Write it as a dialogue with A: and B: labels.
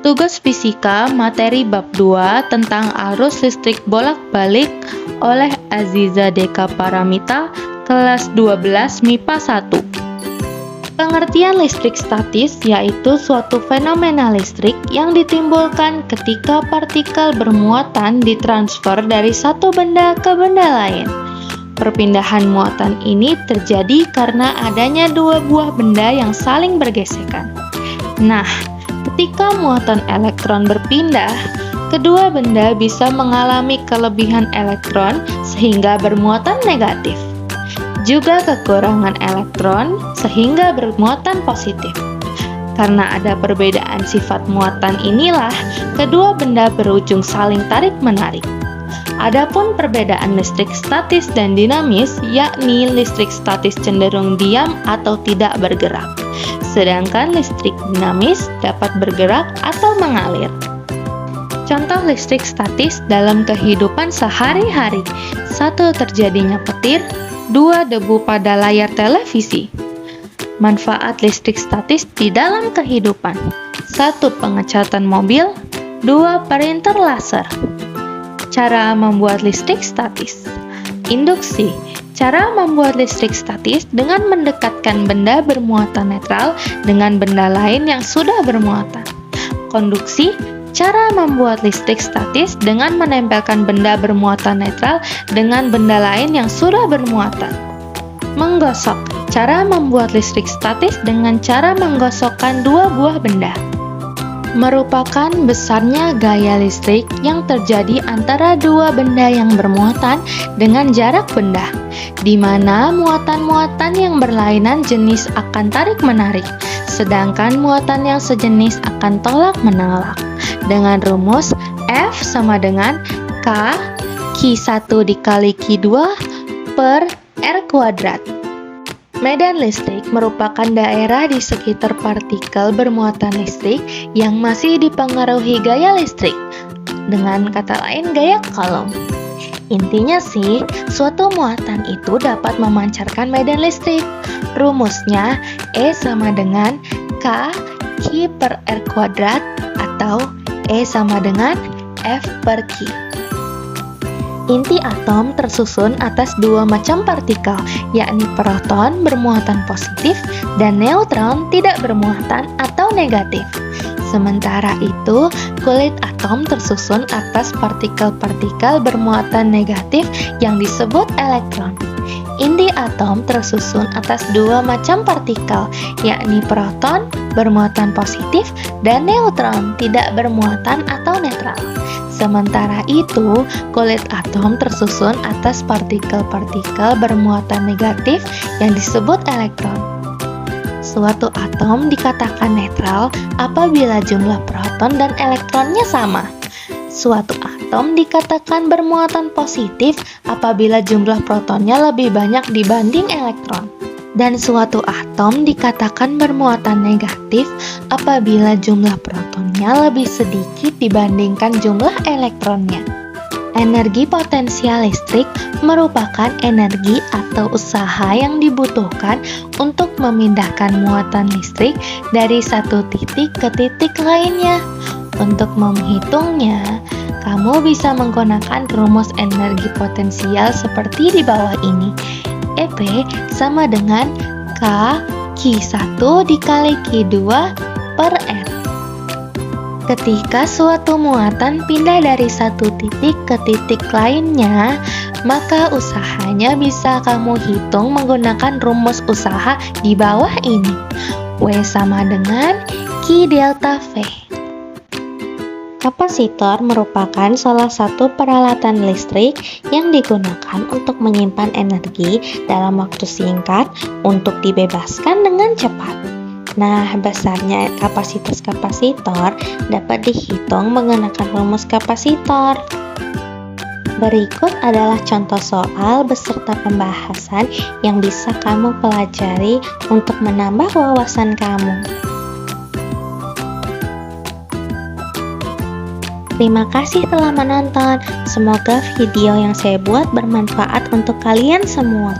A: Tugas Fisika Materi Bab 2 tentang arus listrik bolak-balik oleh Aziza Deka Paramita, kelas 12 MIPA 1. Pengertian listrik statis yaitu suatu fenomena listrik yang ditimbulkan ketika partikel bermuatan ditransfer dari satu benda ke benda lain. Perpindahan muatan ini terjadi karena adanya dua buah benda yang saling bergesekan. Nah, ketika muatan elektron berpindah, kedua benda bisa mengalami kelebihan elektron sehingga bermuatan negatif. Juga kekurangan elektron sehingga bermuatan positif. Karena ada perbedaan sifat muatan inilah, kedua benda berujung saling tarik-menarik. Adapun perbedaan listrik statis dan dinamis, yakni listrik statis cenderung diam atau tidak bergerak, sedangkan listrik dinamis dapat bergerak atau mengalir. Contoh listrik statis dalam kehidupan sehari-hari: 1. Terjadinya petir. 2. Debu pada layar televisi. Manfaat listrik statis di dalam kehidupan: 1. Pengecatan mobil. 2. Printer laser. Cara membuat listrik statis. Induksi. Cara membuat listrik statis dengan mendekatkan benda bermuatan netral dengan benda lain yang sudah bermuatan. Konduksi. Cara membuat listrik statis dengan menempelkan benda bermuatan netral dengan benda lain yang sudah bermuatan. Menggosok. Cara membuat listrik statis dengan cara menggosokkan dua buah benda. Merupakan besarnya gaya listrik yang terjadi antara dua benda yang bermuatan dengan jarak benda, di mana muatan-muatan yang berlainan jenis akan tarik-menarik, sedangkan muatan yang sejenis akan tolak-menolak. Dengan rumus F sama dengan K Q1 dikali Q2 per R kuadrat. Medan listrik merupakan daerah di sekitar partikel bermuatan listrik yang masih dipengaruhi gaya listrik. Dengan kata lain, gaya Coulomb. Intinya sih, suatu muatan itu dapat memancarkan medan listrik. Rumusnya E sama dengan K Q per R kuadrat atau E sama dengan F per Q. Inti atom tersusun atas dua macam partikel, yakni proton bermuatan positif dan neutron tidak bermuatan atau negatif. Sementara itu, kulit atom tersusun atas partikel-partikel bermuatan negatif yang disebut elektron. Inti atom tersusun atas dua macam partikel, yakni proton bermuatan positif dan neutron tidak bermuatan atau netral. Sementara itu, kulit atom tersusun atas partikel-partikel bermuatan negatif yang disebut elektron. Suatu atom dikatakan netral apabila jumlah proton dan elektronnya sama. Suatu atom dikatakan bermuatan positif apabila jumlah protonnya lebih banyak dibanding elektron. Dan suatu atom dikatakan bermuatan negatif apabila jumlah protonnya lebih sedikit dibandingkan jumlah elektronnya. Energi potensial listrik merupakan energi atau usaha yang dibutuhkan untuk memindahkan muatan listrik dari satu titik ke titik lainnya. Untuk menghitungnya, kamu bisa menggunakan rumus energi potensial seperti di bawah ini. EP sama dengan K Q1 dikali Q2 per R. Ketika suatu muatan pindah dari satu titik ke titik lainnya, maka usahanya bisa kamu hitung menggunakan rumus usaha di bawah ini. W sama dengan Q delta V. Kapasitor merupakan salah satu peralatan listrik yang digunakan untuk menyimpan energi dalam waktu singkat untuk dibebaskan dengan cepat. Nah, besarnya kapasitas kapasitor dapat dihitung menggunakan rumus kapasitor. Berikut adalah contoh soal beserta pembahasan yang bisa kamu pelajari untuk menambah wawasan kamu. Terima kasih telah menonton. Semoga video yang saya buat bermanfaat untuk kalian semua.